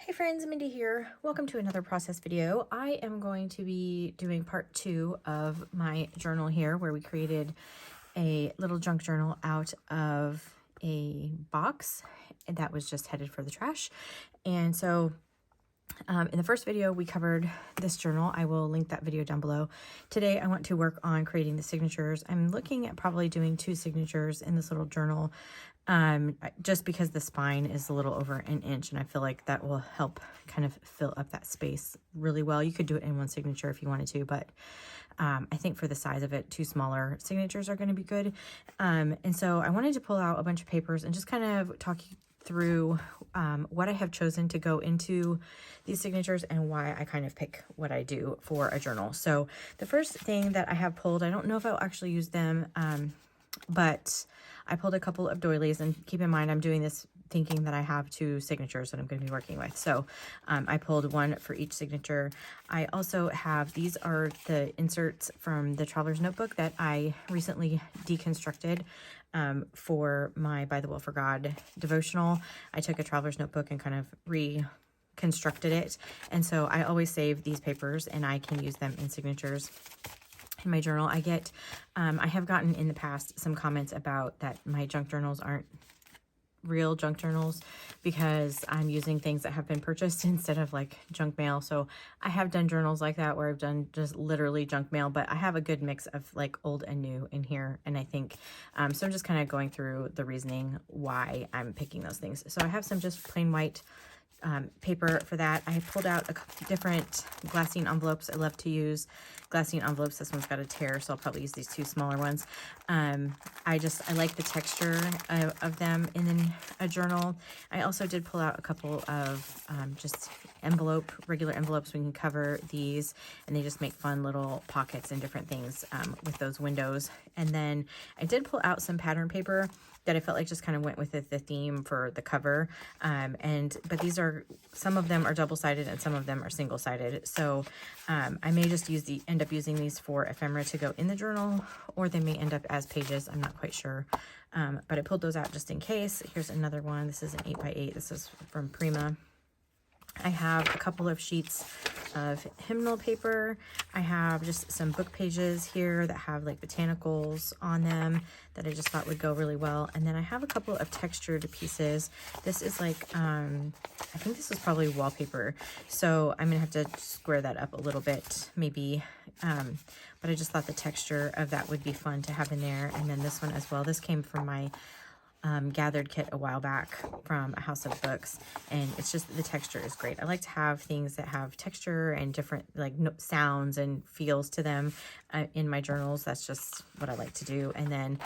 Hey friends, Mindy here. Welcome to another process video. I am going to be doing part 2 of my journal here, where we created a little junk journal out of a box that was just headed for the trash. And so in the first video, we covered this journal. I will link that video down below. Today, I want to work on creating the signatures. I'm looking at probably doing 2 signatures in this little journal, just because the spine is a little over an inch, and I feel like that will help kind of fill up that space really well. You could do it in one signature if you wanted to, but I think for the size of it, 2 smaller signatures are going to be good. And so I wanted to pull out a bunch of papers and just kind of talk you through what I have chosen to go into these signatures and why I kind of pick what I do for a journal. So the first thing that I have pulled, I don't know if I'll actually use them, but I pulled a couple of doilies, and keep in mind I'm doing this thinking that I have 2 signatures that I'm going to be working with. So I pulled one for each signature. I also have, these are the inserts from the Traveler's Notebook that I recently deconstructed for my By the Will for God devotional. I took a Traveler's Notebook and kind of reconstructed it. And so I always save these papers and I can use them in signatures in my journal. I have gotten in the past some comments about that my junk journals aren't real junk journals because I'm using things that have been purchased instead of like junk mail. So I have done journals like that where I've done just literally junk mail, but I have a good mix of like old and new in here. And I think, so I'm just kind of going through the reasoning why I'm picking those things. So I have some just plain white paper for that. I pulled out a couple different glassine envelopes. I love to use glassine envelopes. This one's got a tear, so I'll probably use these 2 smaller ones. I like the texture of them in a journal. I also did pull out a couple of just regular envelopes. We can cover these, and they just make fun little pockets and different things with those windows. And then I did pull out some pattern paper that I felt like just kind of went with the theme for the cover. But these are, some of them are double-sided and some of them are single-sided. So I may just end up using these for ephemera to go in the journal, or they may end up as pages. I'm not quite sure. But I pulled those out just in case. Here's another one. This is an 8x8. This is from Prima. I have a couple of sheets of hymnal paper. I have just some book pages here that have like botanicals on them that I just thought would go really well. And then I have a couple of textured pieces. This is like, I think this is probably wallpaper. So I'm gonna have to square that up a little bit, maybe. But I just thought the texture of that would be fun to have in there. And then this one as well. This came from my gathered kit a while back from A House of Books, and it's just, the texture is great. I like to have things that have texture and different like sounds and feels to them in my journals. That's just what I like to do. And then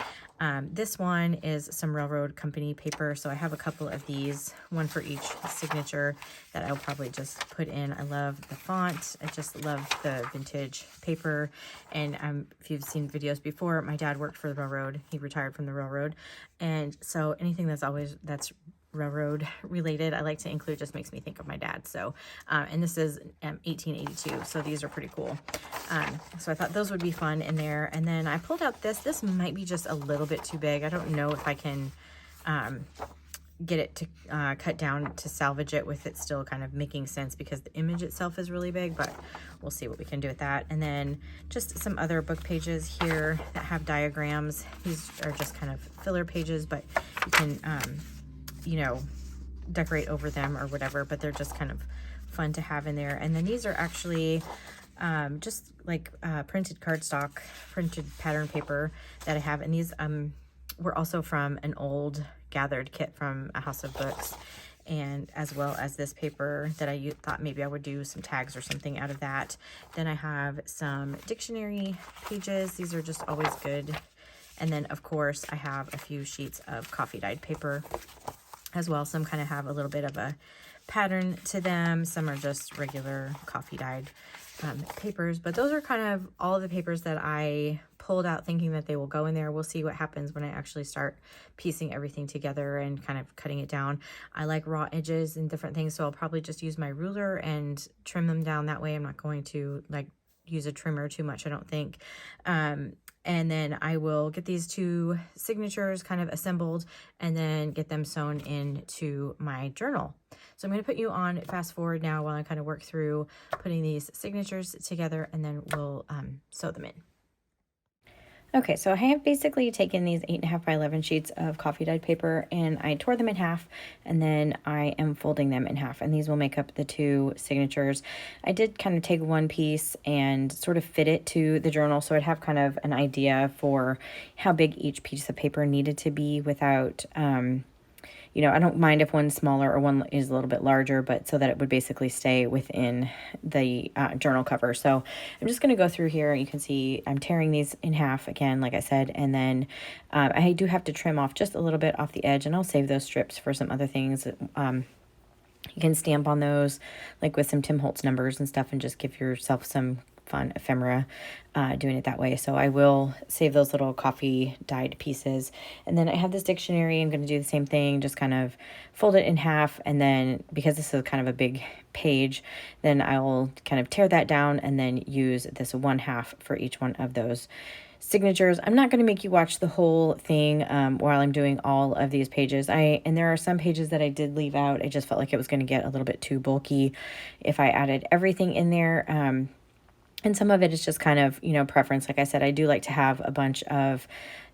this one is some Railroad Company paper, so I have a couple of these, one for each signature, that I'll probably just put in. I love the font. I just love the vintage paper. And if you've seen videos before, my dad worked for the railroad. He retired from the railroad, and so anything that's railroad related, I like to include, just makes me think of my dad. So and this is 1882, so these are pretty cool. So I thought those would be fun in there. And then I pulled out this might be just a little bit too big. I don't know if I can get it to cut down to salvage it with it still kind of making sense, because the image itself is really big, but we'll see what we can do with that. And then just some other book pages here that have diagrams. These are just kind of filler pages, but you can you know, decorate over them or whatever, but they're just kind of fun to have in there. And then these are actually just like printed cardstock, printed pattern paper that I have. And these were also from an old gathered kit from A House of Books, and as well as this paper that I thought maybe I would do some tags or something out of that. Then I have some dictionary pages. These are just always good. And then of course I have a few sheets of coffee dyed paper as well. Some kind of have a little bit of a pattern to them. Some are just regular coffee dyed papers, but those are kind of all of the papers that I pulled out thinking that they will go in there. We'll see what happens when I actually start piecing everything together and kind of cutting it down. I like raw edges and different things, so I'll probably just use my ruler and trim them down that way. I'm not going to like use a trimmer too much, I don't think. And then I will get these 2 signatures kind of assembled and then get them sewn into my journal. So I'm going to put you on fast forward now while I kind of work through putting these signatures together, and then we'll sew them in. Okay, so I have basically taken these 8.5 by 11 sheets of coffee dyed paper, and I tore them in half, and then I am folding them in half, and these will make up the 2 signatures. I did kind of take one piece and sort of fit it to the journal, so I'd have kind of an idea for how big each piece of paper needed to be without, you know, I don't mind if one's smaller or one is a little bit larger, but so that it would basically stay within the journal cover. So I'm just going to go through here. You can see I'm tearing these in half again, like I said, and then I do have to trim off just a little bit off the edge, and I'll save those strips for some other things. You can stamp on those like with some Tim Holtz numbers and stuff, and just give yourself some fun ephemera doing it that way. So I will save those little coffee dyed pieces. And then I have this dictionary. I'm going to do the same thing, just kind of fold it in half. And then because this is kind of a big page, then I'll kind of tear that down and then use this 1/2 for each one of those signatures. I'm not going to make you watch the whole thing while I'm doing all of these pages. And there are some pages that I did leave out. I just felt like it was going to get a little bit too bulky if I added everything in there. And some of it is just kind of, you know, preference. Like I said, I do like to have a bunch of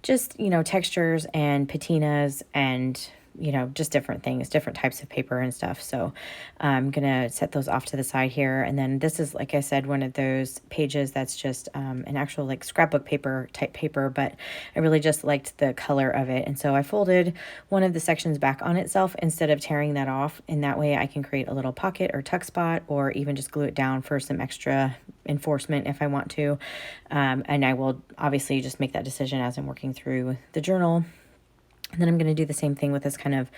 just, you know, textures and patinas and, you know, just different things, different types of paper and stuff. So I'm going to set those off to the side here. And then this is, like I said, one of those pages that's just an actual like scrapbook paper type paper, but I really just liked the color of it. And so I folded one of the sections back on itself instead of tearing that off. And that way I can create a little pocket or tuck spot, or even just glue it down for some extra enforcement if I want to. And I will obviously just make that decision as I'm working through the journal. And then I'm going to do the same thing with this kind of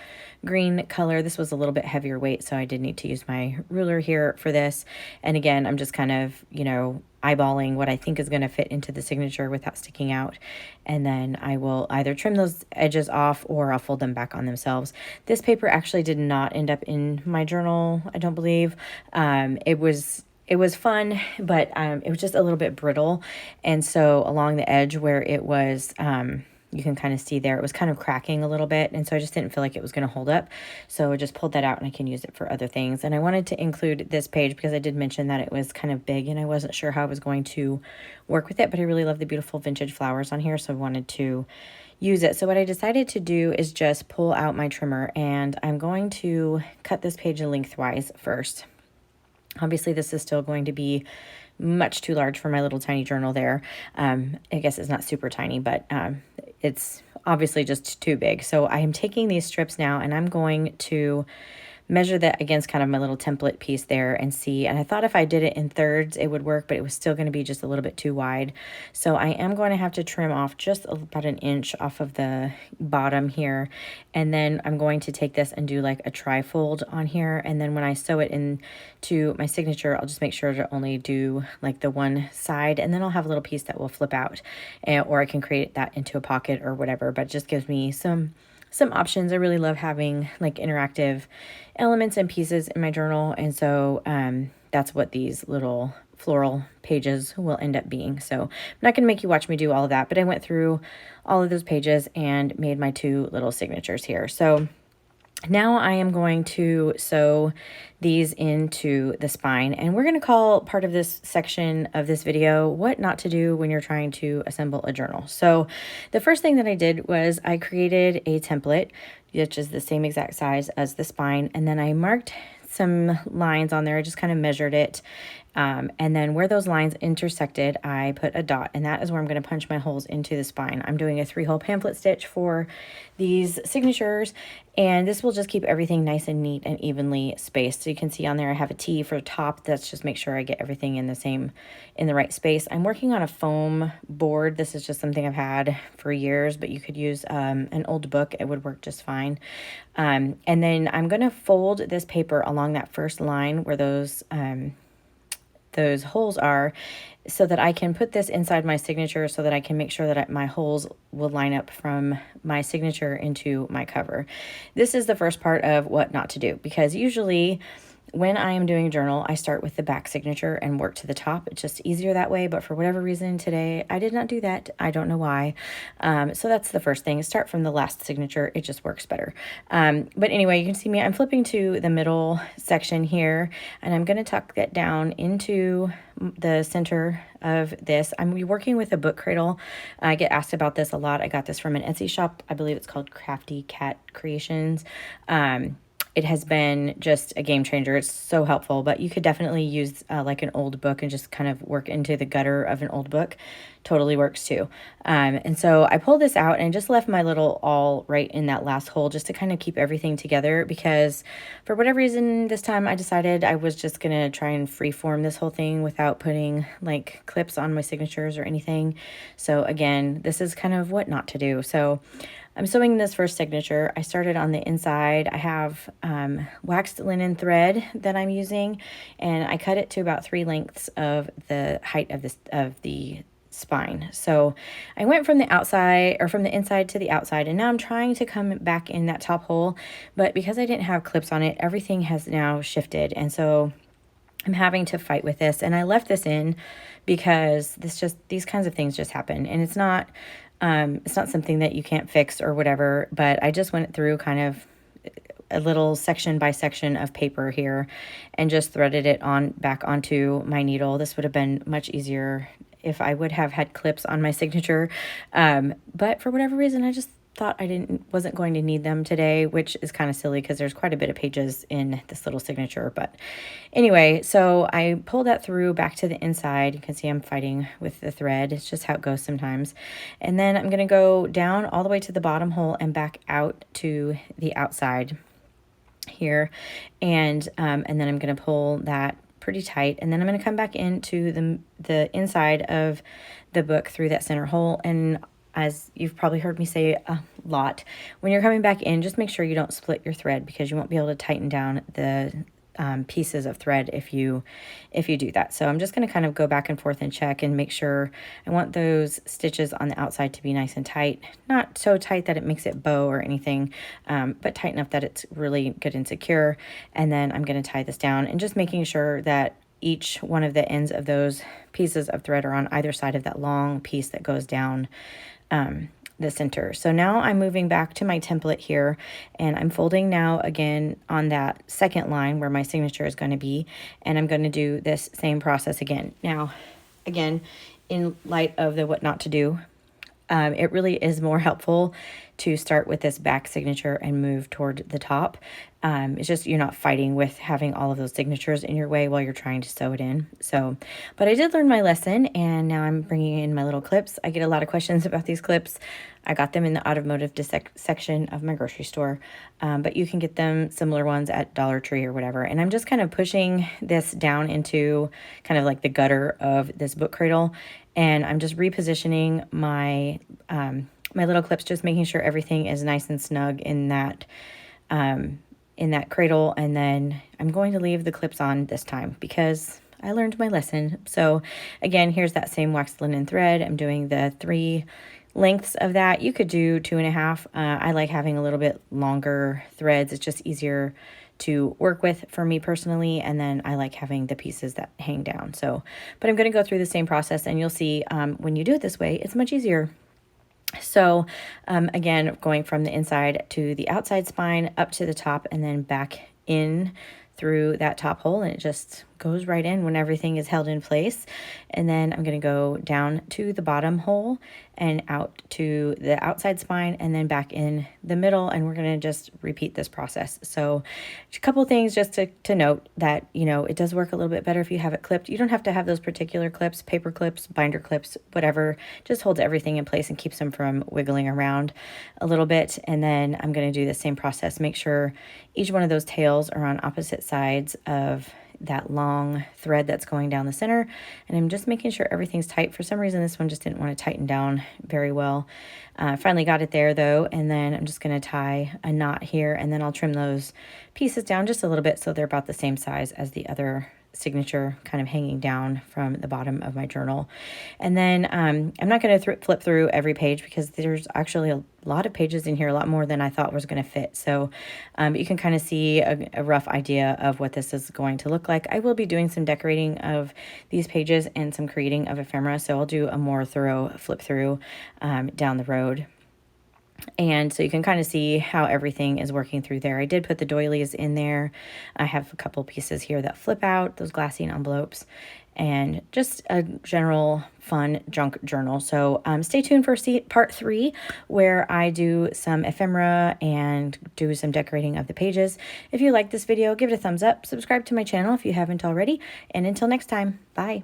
green color. This was a little bit heavier weight, so I did need to use my ruler here for this. And again, I'm just kind of, you know, eyeballing what I think is going to fit into the signature without sticking out. And then I will either trim those edges off or I'll fold them back on themselves. This paper actually did not end up in my journal, I don't believe. It was fun, but it was just a little bit brittle. And so along the edge where it was, you can kind of see there, it was kind of cracking a little bit. And so I just didn't feel like it was going to hold up. So I just pulled that out and I can use it for other things. And I wanted to include this page because I did mention that it was kind of big and I wasn't sure how I was going to work with it, but I really love the beautiful vintage flowers on here. So I wanted to use it. So what I decided to do is just pull out my trimmer, and I'm going to cut this page lengthwise first. Obviously, this is still going to be much too large for my little tiny journal there. I guess it's not super tiny, but it's obviously just too big. So I am taking these strips now and I'm going to measure that against kind of my little template piece there and see. And I thought if I did it in thirds, it would work, but it was still going to be just a little bit too wide. So I am going to have to trim off just about an inch off of the bottom here. And then I'm going to take this and do like a tri-fold on here. And then when I sew it into my signature, I'll just make sure to only do like the one side, and then I'll have a little piece that will flip out, or I can create that into a pocket or whatever, but it just gives me some options. I really love having like interactive elements and pieces in my journal. And so that's what these little floral pages will end up being. So I'm not going to make you watch me do all of that, but I went through all of those pages and made my 2 little signatures here. So now I am going to sew these into the spine, and we're going to call part of this section of this video what not to do when you're trying to assemble a journal. So the first thing that I did was I created a template, which is the same exact size as the spine, and then I marked some lines on there. I just kind of measured it. And then where those lines intersected, I put a dot, and that is where I'm going to punch my holes into the spine. I'm doing a 3-hole pamphlet stitch for these signatures, and this will just keep everything nice and neat and evenly spaced. So you can see on there I have a T for top. That's just make sure I get everything in the right space. I'm working on a foam board. This is just something I've had for years, but you could use an old book. It would work just fine. And then I'm going to fold this paper along that first line where those holes are, so that I can put this inside my signature, so that I can make sure that my holes will line up from my signature into my cover. This is the first part of what not to do, because usually when I am doing a journal, I start with the back signature and work to the top. It's just easier that way, but for whatever reason today, I did not do that. I don't know why. So that's the first thing. Start from the last signature. It just works better. But anyway, you can see me. I'm flipping to the middle section here, and I'm going to tuck that down into the center of this. I'm working with a book cradle. I get asked about this a lot. I got this from an Etsy shop. I believe it's called Crafty Cat Creations. It has been just a game changer. It's so helpful, but you could definitely use like an old book and just kind of work into the gutter of an old book. Totally works too. And so I pulled this out and just left my little awl right in that last hole just to kind of keep everything together, because for whatever reason this time I decided I was just going to try and freeform this whole thing without putting like clips on my signatures or anything. So again, this is kind of what not to do. So I'm sewing this first signature. I started on the inside. I have waxed linen thread that I'm using, and I cut it to about 3 lengths of the height of the spine. So I went from the outside, or from the inside to the outside, and now I'm trying to come back in that top hole, but because I didn't have clips on it, everything has now shifted, and so I'm having to fight with this. And I left this in because these kinds of things just happen, and it's not something that you can't fix or whatever, but I just went through kind of a little section by section of paper here and just threaded it back onto my needle. This would have been much easier if I would have had clips on my signature. But for whatever reason, I just thought I wasn't going to need them today, which is kind of silly because there's quite a bit of pages in this little signature. But anyway, so I pulled that through back to the inside. You can see I'm fighting with the thread. It's just how it goes sometimes. And then I'm going to go down all the way to the bottom hole and back out to the outside here. And then I'm going to pull that pretty tight, and then I'm going to come back into the inside of the book through that center hole. And as you've probably heard me say a lot, when you're coming back in, just make sure you don't split your thread, because you won't be able to tighten down the pieces of thread if you do that. So I'm just going to kind of go back and forth and check and make sure. I want those stitches on the outside to be nice and tight, not so tight that it makes it bow or anything, but tight enough that it's really good and secure. And then I'm going to tie this down, and just making sure that each one of the ends of those pieces of thread are on either side of that long piece that goes down the center. So now I'm moving back to my template here, and I'm folding now again on that second line where my signature is going to be, and I'm going to do this same process again. Now, again, in light of the what not to do, it really is more helpful to start with this back signature and move toward the top. It's just you're not fighting with having all of those signatures in your way while you're trying to sew it in. So, but I did learn my lesson, and now I'm bringing in my little clips. I get a lot of questions about these clips. I got them in the automotive section of my grocery store, but you can get them, similar ones, at Dollar Tree or whatever. And I'm just kind of pushing this down into kind of like the gutter of this book cradle, and I'm just repositioning my my little clips, just making sure everything is nice and snug in that cradle. And then I'm going to leave the clips on this time because I learned my lesson. So again, here's that same waxed linen thread. I'm doing the 3 lengths of that. You could do 2.5. I like having a little bit longer threads. It's just easier to work with for me personally, and then I like having the pieces that hang down. So, but I'm going to go through the same process, and you'll see when you do it this way, it's much easier. So again, going from the inside to the outside spine, up to the top, and then back in through that top hole, and it just goes right in when everything is held in place. And then I'm going to go down to the bottom hole and out to the outside spine, and then back in the middle, and we're going to just repeat this process. So a couple things just to note that, you know, it does work a little bit better if you have it clipped. You don't have to have those particular clips, paper clips, binder clips, whatever. Just holds everything in place and keeps them from wiggling around a little bit. And then I'm going to do the same process. Make sure each one of those tails are on opposite sides of that long thread that's going down the center, and I'm just making sure everything's tight. For some reason, this one just didn't want to tighten down very well. Finally got it there though, and then I'm just going to tie a knot here, and then I'll trim those pieces down just a little bit so they're about the same size as the other signature kind of hanging down from the bottom of my journal. And then I'm not going to flip through every page because there's actually a lot of pages in here, a lot more than I thought was going to fit. So you can kind of see a rough idea of what this is going to look like. I will be doing some decorating of these pages and some creating of ephemera, so I'll do a more thorough flip through down the road. And so you can kind of see how everything is working through there. I did put the doilies in there. I have a couple pieces here that flip out, those glassine envelopes, and just a general fun junk journal. So stay tuned for part 3, where I do some ephemera and do some decorating of the pages. If you like this video, give it a thumbs up, subscribe to my channel if you haven't already, and until next time, bye.